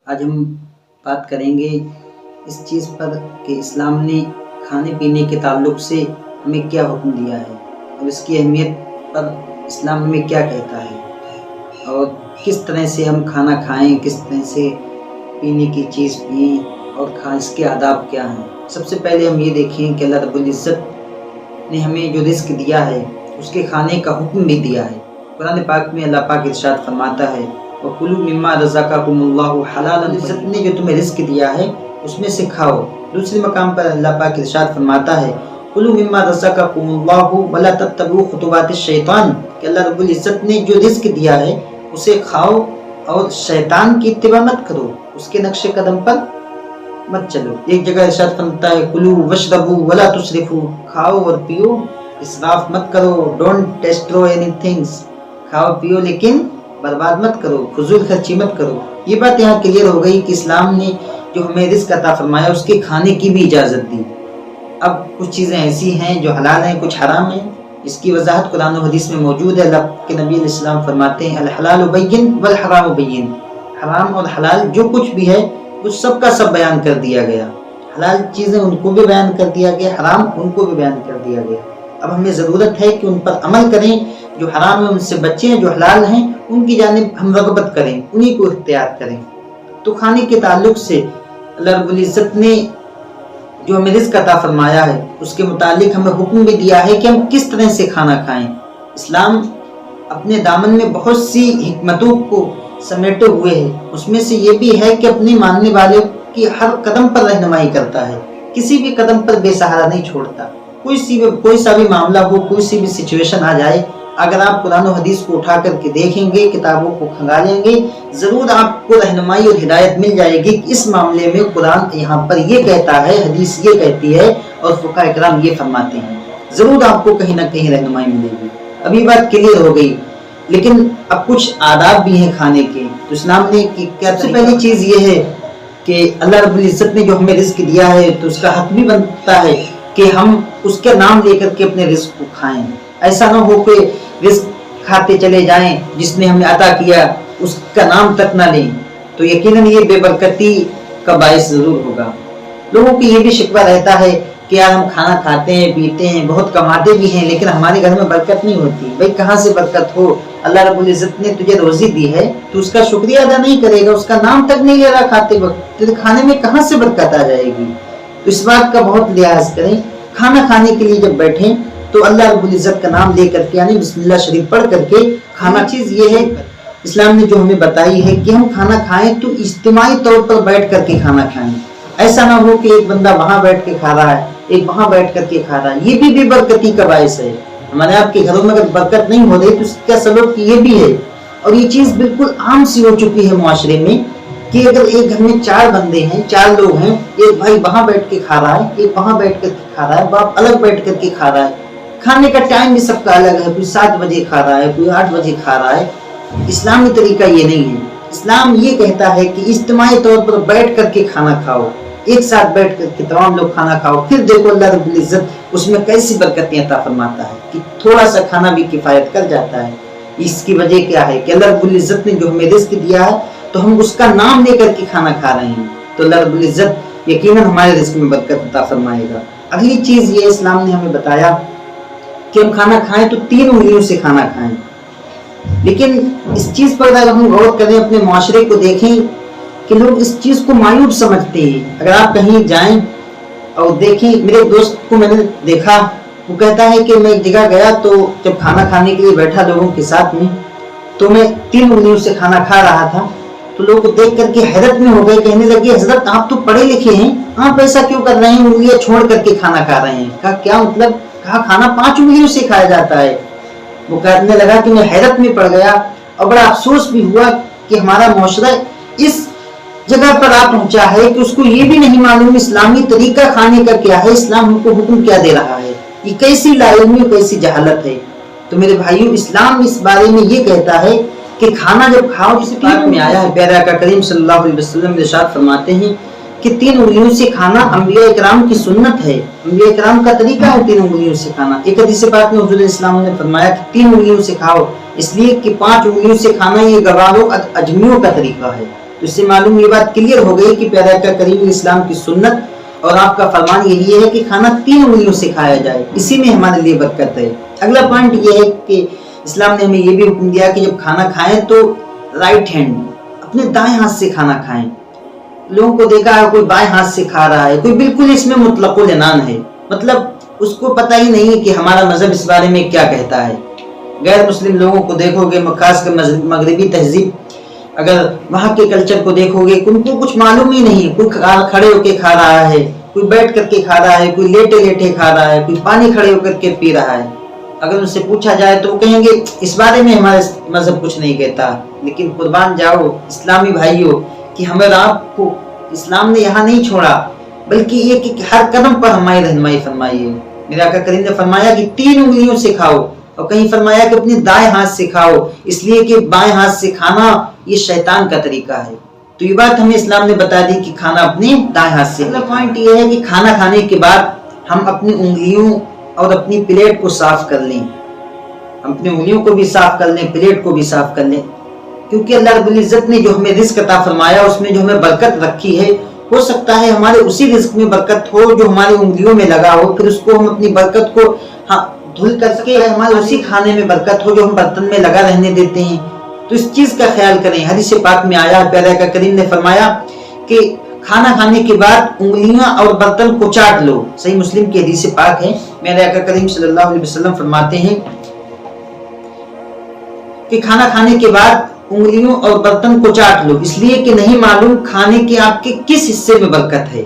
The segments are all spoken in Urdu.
آج ہم بات کریں گے اس چیز پر کہ اسلام نے کھانے پینے کے تعلق سے ہمیں کیا حکم دیا ہے اور اس کی اہمیت پر اسلام ہمیں کیا کہتا ہے اور کس طرح سے ہم کھانا کھائیں، کس طرح سے پینے کی چیز پئیں اور اس کے آداب کیا ہیں۔ سب سے پہلے ہم یہ دیکھیں کہ اللہ رب العزت نے ہمیں جو رزق دیا ہے اس کے کھانے کا حکم بھی دیا ہے۔ قرآن پاک میں اللہ پاک ارشاد فرماتا ہے وَكُلُوا مِمَّا رَزَقَكُمُ اللَّهُ حَلَالًا عزت نے جو تمہیں رزق دیا ہے اس میں سے کھاؤ۔ دوسرے مقام پر اللہ پاک ارشاد فرماتا ہے كُلُوا مِمَّا رَزَقَكُمُ اللَّهُ وَلَا تَتَّبِعُوا خُطُوَاتِ الشَّيْطَانِ کہ اللہ رب العزت نے جو رزق دیا ہے اسے کھاؤ اور شیطان کی اتباع مت کرو، اس کے نقش قدم پر مت چلو۔ ایک جگہ ارشاد فرماتا ہے كُلُوا وَاشْرَبُوا وَلَا تُسْرِفُوا کھاؤ اور پیو، اسراف مت کرو، ڈونٹ ڈسٹروy اینی تھنگس، کھاؤ پیو لیکن برباد مت کرو، فضول خرچی مت کرو۔ یہ بات یہاں کلیئر ہو گئی کہ اسلام نے جو ہمیں رزق عطا فرمایا اس کے کھانے کی بھی اجازت دی۔ اب کچھ چیزیں ایسی ہیں جو حلال ہیں، کچھ حرام ہیں، اس کی وضاحت قرآن و حدیث میں موجود ہے۔ اللہ کے نبی علیہ السلام فرماتے ہیں الحلال بین والحرام بین، حرام اور حلال جو کچھ بھی ہے اس سب کا سب بیان کر دیا گیا۔ حلال چیزیں ان کو بھی بیان کر دیا گیا، حرام ان کو بھی بیان کر دیا گیا۔ اب ہمیں ضرورت ہے کہ ان پر عمل کریں، جو حرام ہیں ان سے بچیں، جو حلال ہیں ان کی جانب ہم رغبت کریں، انہی کو اختیار کریں۔ تو کھانے کے تعلق سے اللہ رب العزت نے جو ہمیں رزق عطا فرمایا ہے اس کے متعلق ہمیں حکم بھی دیا ہے کہ ہم کس طرح سے کھانا کھائیں۔ اسلام اپنے دامن میں بہت سی حکمتوں کو سمیٹے ہوئے ہے، اس میں سے یہ بھی ہے کہ اپنے ماننے والے کی ہر قدم پر رہنمائی کرتا ہے، کسی بھی قدم پر بے سہارا نہیں چھوڑتا۔ کوئی سا بھی معاملہ ہو، کوئی سی بھی سچویشن آ جائے، اگر آپ قرآن و حدیث کو اٹھا کر کے دیکھیں گے، کتابوں کو کھنگالیں گے، ضرور آپ کو رہنمائی اور ہدایت مل جائے گی کہ اس معاملے میں قرآن یہاں پر یہ کہتا ہے، حدیث یہ کہتی ہے اور فقہاء کرام یہ فرماتے ہیں، ضرور آپ کو کہیں نہ کہیں رہنمائی ملے گی۔ اب یہ بات کلیئر ہو گئی، لیکن اب کچھ آداب بھی ہیں کھانے کے۔ تو اسلام نے کیا سب سے پہلی چیز یہ ہے کہ اللہ رب العزت نے جو ہمیں رزق دیا ہے تو اس کا حق بھی بنتا ہے کہ ہم اس کے نام لے کر کے اپنے رزق کو کھائیں۔ ایسا نہ ہو کہ رزق کھاتے چلے جائیں، جس نے ہمیں عطا کیا اس کا نام تک نہ لیں، تو یقیناً یہ بے برکتی کا باعث ضرور ہوگا۔ لوگوں کی یہ بھی شکوہ رہتا ہے کہ یار ہم کھانا کھاتے ہیں، پیتے ہیں، بہت کماتے بھی ہیں، لیکن ہمارے گھر میں برکت نہیں ہوتی۔ بھائی کہاں سے برکت ہو؟ اللہ رب العزت نے تجھے روزی دی ہے تو اس کا شکریہ ادا نہیں کرے گا، اس کا نام تک نہیں لے رہا کھاتے وقت، تو کھانے میں کہاں سے برکت آ جائے گی؟ تو اس بات کا بہت لحاظ کریں۔ کھانا کھانے کے لیے جب بیٹھیں تو اللہ رب العزت کا نام لے کر کے یعنی بسم اللہ شریف پڑھ کر کے کھانا۔ چیز یہ ہے اسلام نے جو ہمیں بتائی ہے کہ ہم کھانا کھائیں تو اجتماعی طور پر بیٹھ کر کے کھانا کھائیں۔ ایسا نہ ہو کہ ایک بندہ وہاں بیٹھ کے کھا رہا ہے، ایک وہاں بیٹھ کر کے کھا رہا ہے، یہ بھی بے برکتی کا باعث ہے۔ ہمارے آپ کے گھروں میں اگر برکت نہیں ہو رہی تو اس کا سبب یہ بھی ہے، اور یہ چیز بالکل عام سی ہو چکی ہے معاشرے میں کہ اگر ایک گھر میں 4 بندے ہیں، 4 لوگ ہیں، ایک بھائی وہاں بیٹھ کے کھا رہا ہے، ایک وہاں بیٹھ کر کے کھا رہا ہے، باپ الگ بیٹھ کر کے کھا رہا ہے، کھانے کا ٹائم بھی سب کا الگ ہے، کوئی 7 بجے کھا رہا ہے، کوئی 8 بجے کھا رہا ہے۔ اسلامی طریقہ یہ نہیں ہے۔ اسلام یہ کہتا ہے کہ اجتماعی طور پر بیٹھ کر کے کھانا کھاؤ، ایک ساتھ بیٹھ کر کے تمام لوگ کھانا کھاؤ، پھر دیکھو اللہ رب العزت اس میں کیسی برکتیں عطا فرماتا ہے کہ تھوڑا سا کھانا بھی کفایت کر جاتا ہے۔ اس کی وجہ کیا ہے کہ اللہ رب العزت نے جو ہمیں رزق دیا ہے تو ہم اس کا نام لے کر کے کھانا کھا رہے ہیں، تو اللہ رب العزت یقیناً ہمارے رزق میں برکت عطا فرمائے گا۔ اگلی چیز یہ اسلام نے ہمیں بتایا کہ ہم کھانا کھائیں تو 3 انگلیوں سے کھانا کھائیں، لیکن اس چیز پر اگر ہم غور کریں، اپنے معاشرے کو دیکھیں کہ لوگ اس چیز کو معیوب سمجھتے ہیں۔ اگر آپ کہیں جائیں اور دیکھیں، میرے دوست کو میں نے دیکھا، وہ کہتا ہے کہ میں ایک جگہ گیا تو جب کھانا کھانے کے لیے بیٹھا لوگوں کے ساتھ میں تو میں 3 انگلیوں سے کھانا کھا رہا تھا، تو لوگ دیکھ کر کے حیرت میں ہو گئے، کہنے لگے حضرت آپ تو پڑھے لکھے ہیں، آپ ایسا کیوں کر رہے ہیں، انگلیاں چھوڑ کر کے کھانا کھا رہے ہیں؟ کہا کیا مطلب؟ کہا کھانا 5 انگلیوں سے کھایا جاتا ہے۔ وہ کہنے لگا کہ میں حیرت میں پڑ گیا اور بڑا افسوس بھی ہوا کہ ہمارا معاشرہ اس جگہ پر آ پہنچا ہے کہ اس کو یہ بھی نہیں معلوم اسلامی طریقہ کھانے کا کیا ہے، اسلام ہم کو حکم کیا دے رہا ہے۔ یہ کیسی لا علمی، کیسی جہالت ہے۔ تو میرے بھائیو، اسلام اس بارے میں یہ کہتا ہے کہ کھانا جب کھاؤ، جس پاک میں آیا ہے، پیارے آقا کریم صلی اللہ علیہ وسلم ارشاد فرماتے ہیں کہ 3 انگلیوں سے کھانا انبیاء کرام کی سنت ہے، انبیاء کرام کا طریقہ ہے 3 انگلیوں سے کھانا۔ ایک حدیث پاک میں حضور اسلام نے فرمایا کہ 3 انگلیوں سے کھاؤ، اس لیے کہ 5 انگلیوں سے کھانا یہ گواروں اجمیوں کا طریقہ ہے۔ تو اس سے معلوم یہ بات کلیئر ہو گئی کہ پیارے آقا کریم اسلام کی سنت اور آپ کا فرمان یہی ہے کہ کھانا 3 انگلیوں سے کھایا جائے، اسی میں ہمارے لیے برکت ہے۔ اگلا پوائنٹ یہ ہے کہ اسلام نے ہمیں یہ بھی حکم دیا کہ جب کھانا کھائیں تو رائٹ ہینڈ، اپنے دائیں ہاتھ سے کھانا کھائیں۔ لوگوں کو دیکھا ہے کوئی بائیں ہاتھ سے کھا رہا ہے، کوئی بالکل اس میں مطلق العنان ہے، مطلب اس کو پتہ ہی نہیں کہ ہمارا مذہب اس بارے میں کیا کہتا ہے۔ غیر مسلم لوگوں کو دیکھو گے، خاص کر مغربی تہذیب، اگر وہاں کے کلچر کو دیکھو گے، ان کو کچھ معلوم ہی نہیں، کوئی کھڑے ہو کے کھا رہا ہے، کوئی بیٹھ کر کے کھا رہا ہے، کوئی لیٹے لیٹے کھا رہا ہے، کوئی پانی کھڑے ہو کر کے پی رہا ہے۔ اگر ان سے پوچھا جائے تو وہ کہیں گے اس بارے میں ہمارا مذہب کچھ نہیں کہتا۔ لیکن قربان جاؤ اسلامی بھائیوں کہ ہمیں آپ کو اسلام نے یہاں نہیں چھوڑا، بلکہ یہ کہ ہر قدم پر ہماری رہنمائی فرمائی ہے۔ میرے آقا کریم نے فرمایا کہ 3 انگلیوں سے کھاؤ، اور کہیں فرمایا کہ اپنے دائیں ہاتھ سے کھاؤ، اس لیے کہ بائیں ہاتھ سے کھانا یہ شیطان کا طریقہ ہے۔ تو یہ بات ہمیں اسلام نے بتا دی کہ کھانا اپنے دائیں ہاتھ سے۔ اگلا پوائنٹ یہ ہے کہ کھانا کھانے کے بعد ہم اپنی انگلیوں اور اپنی پلیٹ کو صاف کر لیں، اپنی انگلیوں کو بھی صاف کر لیں، پلیٹ کو بھی صاف کر لیں، کیونکہ اللہ رب العزت نے جو ہمیں رزق عطا فرمایا اس میں جو ہمیں برکت رکھی ہے، ہو سکتا ہے ہمارے اسی رزق میں برکت ہو جو ہماری انگلیوں میں لگا ہو، پھر اس کو ہم اپنی برکت کو دھل کر کے ہمارے اسی کھانے میں برکت ہو جو ہم برتن میں لگا رہنے دیتے ہیں۔ تو اس چیز کا خیال کریں۔ حدیث پاک میں آیا، پیارے آقا کریم نے فرمایا کہ کھانا کھانے کے بعد انگلیاں اور برتن کو چاٹ لو۔ صحیح مسلم کی حدیث پاک ہے، میرے آقا کریم صلی اللہ علیہ وسلم فرماتے ہیں کہ کھانا کھانے کے بعد انگلیوں اور برتن کو چاٹ لو، اس لیے کہ نہیں معلوم کھانے کے آپ کے کس حصے میں برکت ہے۔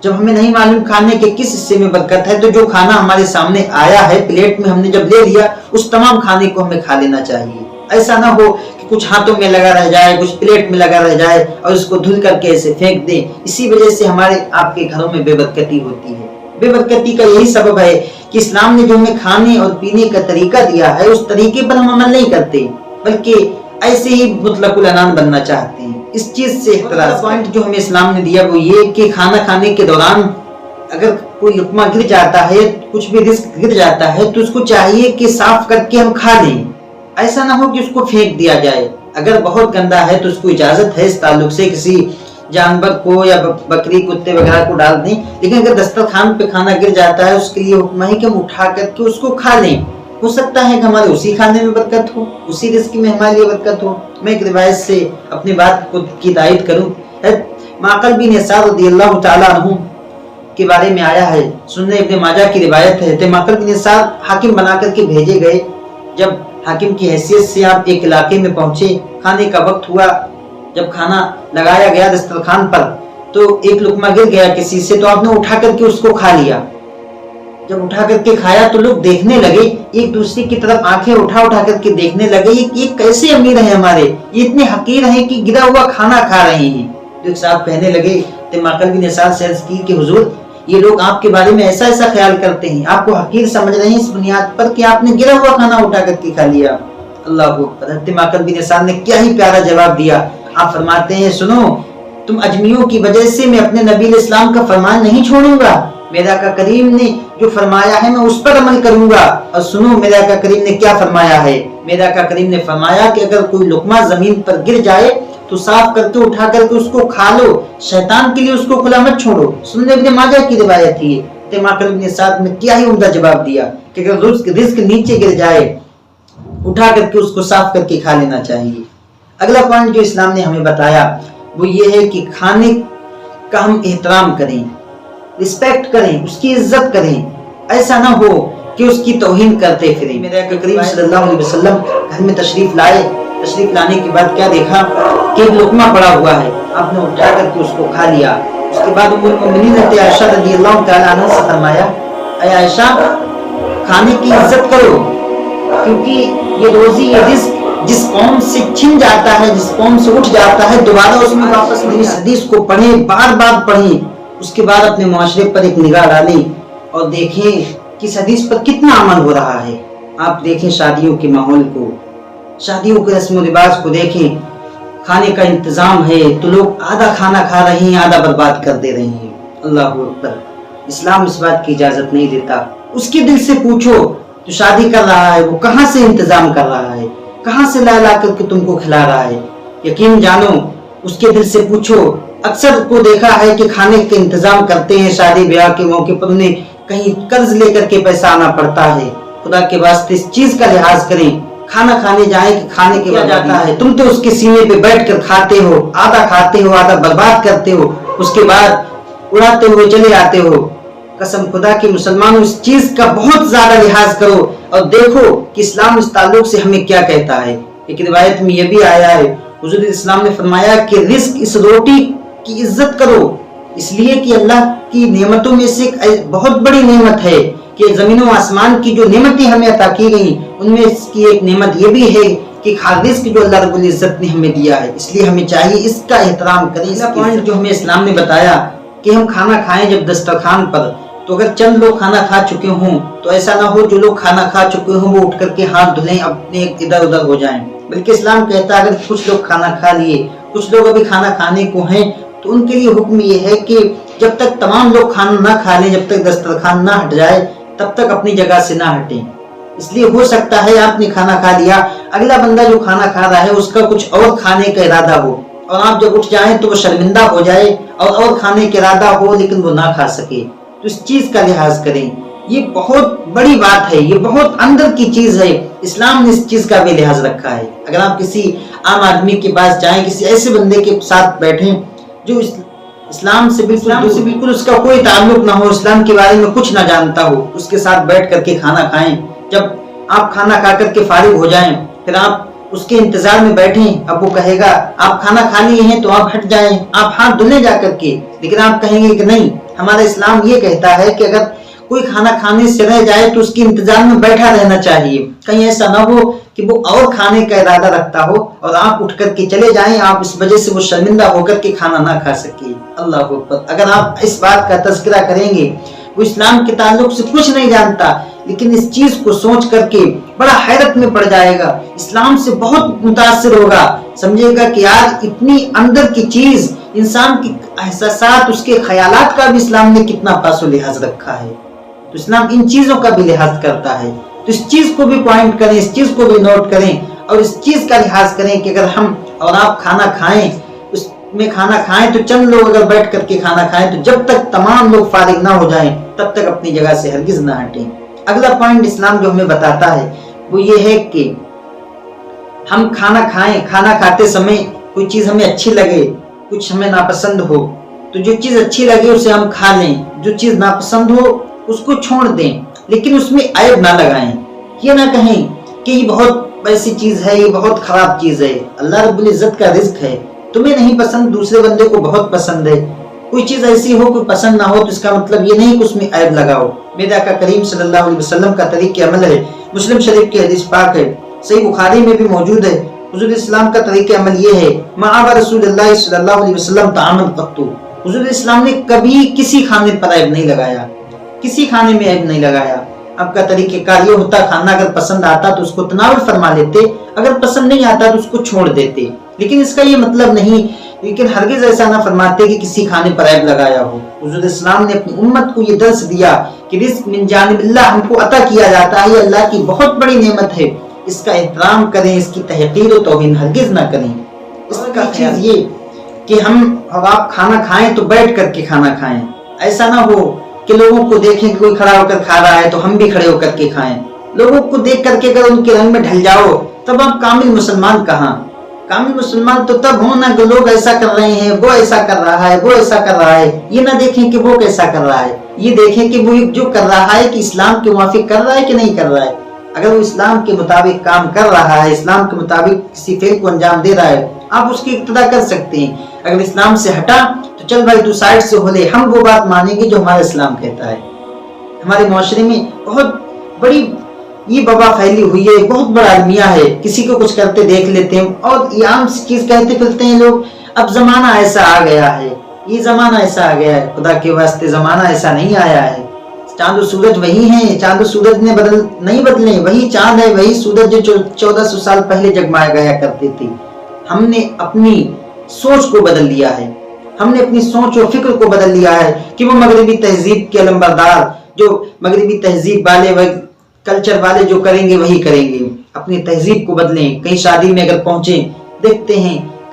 جب ہمیں نہیں معلوم کھانے کے کس حصے میں برکت ہے تو جو کھانا ہمارے سامنے آیا ہے پلیٹ میں ہم نے جب لے لیا، اس تمام کھانے کو ہمیں کھا لینا چاہیے۔ ایسا نہ ہو کہ کچھ ہاتھوں میں لگا رہ جائے، کچھ پلیٹ میں لگا رہ جائے اور اس کو دھل کر کے ایسے پھینک دیں۔ اسی وجہ سے ہمارے آپ کے گھروں میں بے برکتی ہوتی ہے۔ بے برکتی کا یہی سبب ہے کہ اسلام نے جو ہمیں کھانے اور پینے کا طریقہ دیا ہے اس طریقے پر ہم عمل نہیں کرتے، بلکہ ایسے ہی مطلق العنان بننا چاہتے ہیں۔ اس چیز سے احتراز پوائنٹ جو ہمیں اسلام نے دیا وہ یہ کہ کھانا کھانے کے دوران اگر کوئی لقمہ گر جاتا ہے، کچھ بھی رزق گر جاتا ہے تو اس کو چاہیے کہ صاف کر کے ہم کھا لیں، ایسا نہ ہو کہ اس کو پھینک دیا جائے۔ اگر بہت گندا ہے تو اس کو اجازت ہے اس تعلق سے کسی جانور کو یا بکری کتے وغیرہ کو ڈال دیں، لیکن اگر دسترخوان پہ کھانا گر جاتا ہے اس کے لیے حکم ہے کہ ہم اٹھا کر کے اس کو کھا لیں۔ ہو سکتا ہے کہ ہمارے اسی کھانے میں برکت ہو، اسی رزق میں ہمارے لیے برکت ہو۔ میں ایک روایت سے اپنی بات کی تائید کروں، معقل بن یسار رضی اللہ تعالیٰ عنہ کے بارے میں آیا ہے، سنن ابن ماجہ کی روایت ہے۔ معقل بن یسار حاکم بنا کر کے بھیجے گئے، جب حاکم کی حیثیت سے آپ ایک علاقے میں پہنچے، کھانے کا وقت ہوا، جب کھانا لگایا گیا دسترخوان پر تو ایک لقمہ گر گیا کسی سے، تو آپ نے اٹھا کر کے اس کو کھا لیا۔ جب اٹھا کر کے کھایا تو لوگ دیکھنے لگے، ایک دوسرے کی طرف آنکھیں اٹھا کر کے دیکھنے لگے، یہ کیسے امیر ہیں ہمارے، یہ اتنے حقیر ہیں کہ گرا ہوا کھانا کھا رہے ہیں۔ تو ایک صاحب کہنے لگے، معقل بن یسار سے عرض کی کہ حضور یہ لوگ آپ کے بارے میں ایسا خیال کرتے ہیں، آپ کو حقیر سمجھ رہے ہیں اس بنیاد پر کہ آپ نے گرا ہوا کھانا اٹھا کر کے کھا لیا۔ اللہ اکبر۔ حضرت معقل بن یسار نے کیا ہی پیارا جواب دیا۔ آپ فرماتے ہیں سنو، تم اجمیوں کی وجہ سے میں اپنے نبی علیہ السلام کا فرمان نہیں چھوڑوں گا، میرے آقا کریم نے جو فرمایا ہے میں اس پر عمل کروں گا۔ اور سنو میرے آقا کریم نے کیا فرمایا ہے، میرے آقا کریم نے فرمایا کہ اگر کوئی لقمہ زمین پر گر جائے تو صاف کر کے اٹھا کر کے اس کو کھا لو، شیطان کے لیے اس کو کھلا مت چھوڑو۔ سنن ابن ماجہ کی روایت ہے۔ معقل بن یسار نے کیا ہی عمدہ جواب دیا کہ اگر رزق نیچے گر جائے اٹھا کر کے اس کو صاف کر کے کھا لینا چاہیے۔ اگلا پوائنٹ جو اسلام نے ہمیں بتایا وہ یہ ہے کہ کھانے کا ہم احترام کریں، رسپیکٹ کریں، اس کی عزت کریں، ایسا نہ ہو کہ اس کی توہین کرتے پھریں۔ میرے آقا کریم صلی اللہ علیہ وسلم گھر میں تشریف لائے، تشریف لانے کے بعد کیا دیکھا کہ ایک لقمہ پڑا ہوا ہے، آپ نے اٹھا کر کے اس کو کھا لیا۔ اس کے بعد ام المؤمنین عائشہ رضی اللہ تعالیٰ عنہ سے فرمایا، اے عائشہ کھانے کی عزت کرو، کیونکہ یہ روزی یہ رزق جس قوم سے چھن جاتا ہے، جس قوم سے اٹھ جاتا ہے، دوبارہ اس میں واپس نہیں۔ اس حدیث کو پڑھیں، بار بار پڑھیں، اس کے بعد اپنے معاشرے پر ایک نگاہ ڈالیں اور دیکھیں کہ اس حدیث پر کتنا عمل ہو رہا ہے۔ آپ دیکھیں شادیوں کے ماحول کو، شادیوں کے رسم و رواج کو دیکھیں، کھانے کا انتظام ہے تو لوگ آدھا کھانا کھا رہے ہیں، آدھا برباد کر دے رہے ہیں۔ اللہ اکبر۔ اسلام اس بات کی اجازت نہیں دیتا۔ اس کے دل سے پوچھو جو شادی کر رہا ہے وہ کہاں سے انتظام کر رہا ہے، کہاں سے لا کر کے تم کو کھلا رہا ہے۔ یقین جانو اس کے دل سے پوچھو. اکثر کو دیکھا ہے کہ کھانے کا انتظام کرتے ہیں شادی بیاہ کے موقع پر, انہیں کہیں قرض لے کر کے پیسہ آنا پڑتا ہے. خدا کے واسطے اس چیز کا لحاظ کریں. کھانا کھانے جائیں کہ کھانے کے بعد جاتا ہے, تم تو اس کے سینے پہ بیٹھ کر کھاتے ہو, آدھا کھاتے ہو آدھا برباد کرتے ہو, اس کے بعد اڑاتے ہوئے چلے آتے ہو. قسم خدا کی مسلمانوں اس چیز کا بہت زیادہ لحاظ کرو اور دیکھو کہ اسلام اس تعلق سے ہمیں کیا کہتا ہے. ایک روایت میں یہ بھی آیا ہے, حضور اسلام نے فرمایا کہ رزق, اس روٹی کی عزت کرو, اس لیے کہ اللہ کی نعمتوں میں سے ایک بہت بڑی نعمت ہے کہ زمین و آسمان کی جو نعمتیں ہمیں عطا کی گئیں ان میں اس کی ایک نعمت یہ بھی ہے کہ رزق جو اللہ رب العزت نے ہمیں دیا ہے, اس لیے ہمیں چاہیے اس کا احترام کریں. اس پوائنٹ جو ہمیں اسلام نے بتایا کہ ہم کھانا کھائیں جب دسترخوان پر, تو اگر چند لوگ کھانا کھا چکے ہوں تو ایسا نہ ہو جو لوگ کھانا کھا چکے ہوں وہ اٹھ کر کے ہاتھ دھلیں, اپنے ادھر ادھر ہو جائیں. بلکہ اسلام کہتا ہے اگر کچھ لوگ کھانا کھا لیے, کچھ لوگ ابھی کھانا کھانے کو ہیں, تو ان کے لیے حکم یہ ہے کہ جب تک تمام لوگ کھانا نہ کھا لیں, جب تک دسترخوان نہ ہٹ جائے, تب تک اپنی جگہ سے نہ ہٹیں. اس لیے ہو سکتا ہے آپ نے کھانا کھا لیا, اگلا بندہ جو کھانا کھا رہا ہے اس کا کچھ اور کھانے کا ارادہ ہو, اور آپ جب اٹھ جائیں تو وہ شرمندہ ہو جائے اور کھانے کا ارادہ ہو لیکن وہ نہ کھا سکے. تو اس چیز کا لحاظ کریں. یہ بہت بڑی بات ہے, یہ بہت اندر کی چیز ہے. اسلام نے اس چیز کا بھی لحاظ رکھا ہے. اگر آپ کسی عام آدمی کے پاس جائیں, کسی ایسے بندے کے ساتھ بیٹھیں جو اسلام سے بالکل اس کا کوئی تعلق نہ ہو, اسلام کے بارے میں کچھ نہ جانتا ہو, اس کے ساتھ بیٹھ کر کے کھانا کھائیں. جب آپ کھانا کھا کر کے فارغ ہو جائیں پھر آپ اس کے انتظار میں بیٹھیں. اب وہ کہے گا آپ کھانا کھا لیے ہیں تو آپ ہٹ جائیں, آپ ہاتھ دھلیں جا کر کے, لیکن آپ کہیں گے کہ نہیں, ہمارا اسلام یہ کہتا ہے کہ اگر کوئی کھانا کھانے سے رہ جائے تو اس کے انتظار میں بیٹھا رہنا چاہیے. کہیں ایسا نہ ہو کہ وہ اور کھانے کا ارادہ رکھتا ہو اور آپ اٹھ کر کے چلے جائیں, آپ اس وجہ سے وہ شرمندہ ہو کر کے کھانا نہ کھا سکے. اللہ اکبر. اگر آپ اس بات کا تذکرہ کریں گے, وہ اسلام کے تعلق سے کچھ نہیں جانتا لیکن اس چیز کو سوچ کر کے بڑا حیرت میں پڑ جائے گا, اسلام سے بہت متاثر ہوگا, سمجھے گا کہ یار اتنی اندر کی چیز, انسان کی احساسات, اس کے خیالات کا بھی اسلام نے کتنا پاس و لحاظ رکھا ہے. تو اسلام ان چیزوں کا بھی لحاظ کرتا ہے. تو اس چیز کو بھی پوائنٹ کریں, اس چیز کو بھی نوٹ کریں اور اس چیز کا لحاظ کریں کہ اگر ہم اور آپ کھانا کھائیں, اس میں کھانا کھائیں تو چند لوگ اگر بیٹھ کر کے کھانا کھائیں تو جب تک تمام لوگ فارغ نہ ہو جائیں تب تک اپنی جگہ سے ہرگز نہ ہٹیں. اگلا پوائنٹ اسلام جو ہمیں بتاتا ہے وہ یہ ہے کہ ہم کھانا کھائیں, کھانا کھاتے سمے کوئی چیز ہمیں اچھی لگے, کچھ ہمیں ناپسند ہو تو جو چیز اچھی لگے اسے ہم کھا لیں, جو چیز ناپسند ہو اس کو چھوڑ دیں, لیکن اس میں عیب نہ لگائیں. یہ نہ کہیں کہ یہ بہت ایسی چیز ہے, یہ بہت خراب چیز ہے. اللہ رب العزت کا رزق ہے, تمہیں نہیں پسند, دوسرے بندے کو بہت پسند ہے. کوئی چیز ایسی ہو کوئی پسند نہ ہو تو اس کا مطلب یہ نہیں کہ اس میں عیب لگاؤ. میرے آقا کریم صلی اللہ علیہ وسلم کا طریق عمل ہے, مسلم شریف کی حدیث پاک ہے, صحیح بخاری میں بھی موجود ہے. حضور اسلام کا طریق عمل یہ ہے, معاب رسول اللہ صلی اللہ علیہ وسلم تعامل قطو, حضور اسلام نے کبھی کسی کھانے پر عیب نہیں لگایا, کسی کھانے میں عیب نہیں لگایا. آپ کا طریقہ کار یہ ہوتا, کھانا اگر پسند آتا تو اس کو تناول فرما لیتے, اگر پسند نہیں آتا تو اس کو چھوڑ دیتے. لیکن اس کا یہ مطلب نہیں, لیکن ہرگز ایسا نہ فرماتے کہ کسی کھانے پر عیب لگایا ہو. حضور اسلام نے اپنی امت کو یہ درس دیا کہ رزق من جانب اللہ, ہم کو عطا کیا جاتا ہے, یہ اللہ کی بہت بڑی نعمت ہے, اس کا احترام کریں, اس کی تحقیر و توہین ہرگز نہ کریں. اس کا چیز یہ کہ ہم اور آپ کھانا کھائیں تو بیٹھ کر کے کھانا کھائیں. ایسا نہ ہو کہ لوگوں کو دیکھیں کہ کوئی کھڑا ہو کر کھا رہا ہے تو ہم بھی کھڑے ہو کر کے کھائیں. لوگوں کو دیکھ کر کے اگر ان کے رنگ میں ڈھل جاؤ تب آپ کامل مسلمان کہاں. کامل مسلمان تو تب ہونا کہ لوگ ایسا کر رہے ہیں, وہ ایسا کر رہا ہے, وہ ایسا کر رہا ہے. یہ نہ دیکھیں کہ وہ کیسا کر رہا ہے, یہ دیکھیں کہ وہ جو کر رہا ہے کہ اسلام کے موافق کر رہا ہے کہ نہیں کر رہا ہے. اگر وہ اسلام کے مطابق کام کر رہا ہے, اسلام کے مطابق کسی فعل کو انجام دے رہا ہے, آپ اس کی اقتدا کر سکتے ہیں. اگر اسلام سے ہٹا تو چل بھائی تو سائڈ سے ہو لے, ہم وہ بات مانیں گے جو ہمارا اسلام کہتا ہے. ہمارے معاشرے میں بہت بڑی یہ وبا پھیلی ہوئی ہے, بہت بڑا المیہ ہے, کسی کو کچھ کرتے دیکھ لیتے ہیں اور یہ عام چیز کہتے پھرتے ہیں لوگ. اب زمانہ ایسا آ گیا ہے, یہ زمانہ ایسا آ گیا ہے, خدا کے واسطے زمانہ ایسا نہیں آیا ہے. چاند و سورج وہی ہیں, چاند و سورج نے نہیں بدلے, وہی چاند ہے, وہی سورج جو 1400 سال پہلے جگمایا گیا کرتے تھے. ہم نے اپنی سوچ کو بدل لیا ہے, ہم نے اپنی سوچ و فکر کو بدل لیا ہے کہ وہ مغربی تہذیب کے علمبردار, جو مغربی تہذیب والے کلچر والے جو کریں گے وہی کریں گے. اپنی تہذیب کو بدلیں. کہیں شادی میں اگر پہنچیں دیکھتے ہیں